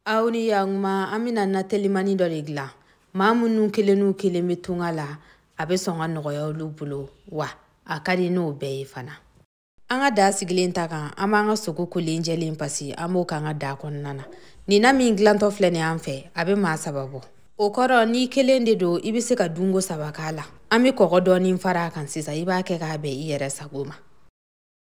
Auni yang ma amina na telimani do regla. Ma munu kele metunga la abe songa nogoya olubulo wa akadi no be fana. Anga da sigilen ta kan ama anga sogo kulinjeli pasi amo kanga da konnana. Ni na mi glanto flene amfe abe ma sababu. Okoro ni kelende do ibise ka dungo sabakala. Ami kogo doni fara kan sisa iba ke ka be iyere sagoma.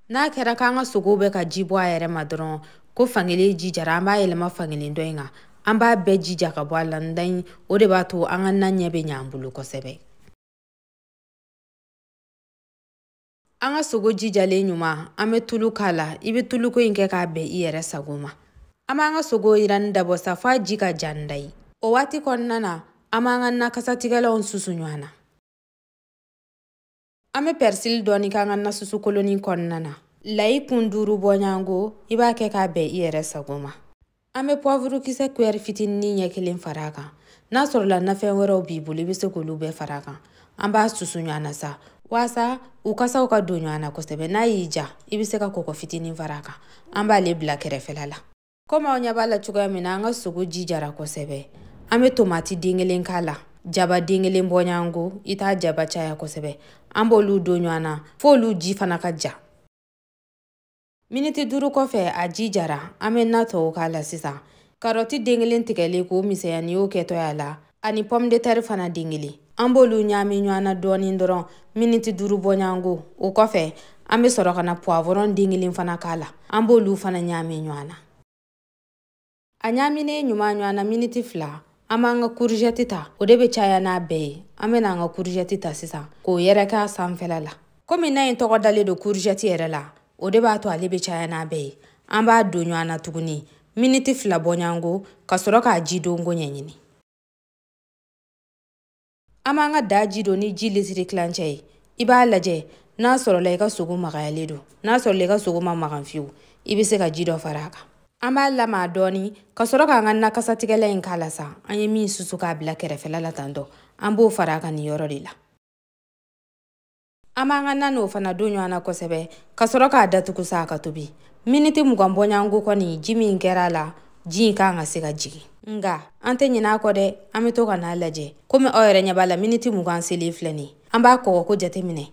Na kera kanga sogo be ka jibwa ere madron ko fangele jijara amba elema fangele ndoinga amba be jija ka bwala ndai ode bato anga nanya be nyambulu ko sebe. Anga sogo jijale nyuma ame tulu kala ibe tulu ko inke ka be iyere sagoma. Ama anga sogo iran dabo safa jika jandai. O wati konnana ama anga nakasatigala on susu nywana. Ame persil doni ka anga na susu koloni konnana. Lai kunduru bonyango iba ke ka be iyere sagoma. Ame poivru kise kwer fitin ni nyekelen faraka. Na sorla na fen wero bibuli bise kulube faraka. Amba susu nywana sa. Wasa ukasa uka do nywana kosebe na ija ibise ka koko fitinin faraka. Amba le bla kere felala. Koma onyabala chuga mina anga sugu jijara kosebe. Ame tomati dingelen kala. Jaba dingelen bonyango ita jaba chaya kosebe. Ambo lu do nywana fo lu jifana ka ja. Miniti duru kofe a jijara ame nato kala sisa. Karoti dingelen tikele ko miseya ni o keto yala. Ani pomme de terre fana dingeli. Ambolu nyami nywana doni ndoron miniti duru bonyango. O kofe ame sorokana poivron dingelen fana kala. Ambolu fana nyami nywana. A nyamine nywana miniti fla. Ama nga courgette ta. Odebe chaya na be. Ame na nga courgette ta sisa. Ko yereka samfelala. Komi na intoko dale do courgette yerela. Odeba ato alebe chaya na be. Amba do nywana tuguni. Miniti fla bonyango. Kasoroka ajidongo nyenyini. Ama nga da jido ni jili siri klanche. Iba alaje. Na soro lega sugu magayaledo. Na soro lega sugu maganfiu. Ibise ka jido faraka. Ama lama doni. Kasoroka nga nakasatigele inkalasa. Anye mi susuka bila kerefela latando. Ambo faraka ni yorodila. Ama nga nano fana donyo ana kosebe. Kasoroka adatuku saka tubi. Miniti mugambonyango koni jimi inkerala. Jinka nga sega jigi. Nga, ante nyina kode, ame toka na alaje. Kome oire nyabala miniti mugansili fleni. Amba koko jate mine.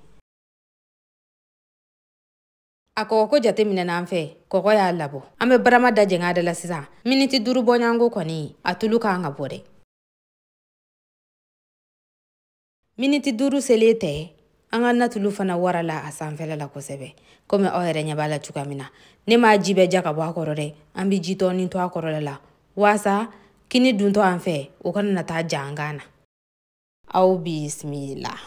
Ako jate mine na amfe, koko ya labo. Ame brama da jengada la sisa. Miniti duru bonyango koni, atuluka anga bode. Miniti duru selete, anga natulu fana warala asanfele la kosebe. Kome oire nyabala chukamina. Nema jibe jaka wakorore, ambi jito nintu wakorore la. Wasa, kini dunto anfe, ukana nata jangana. Au bismillah.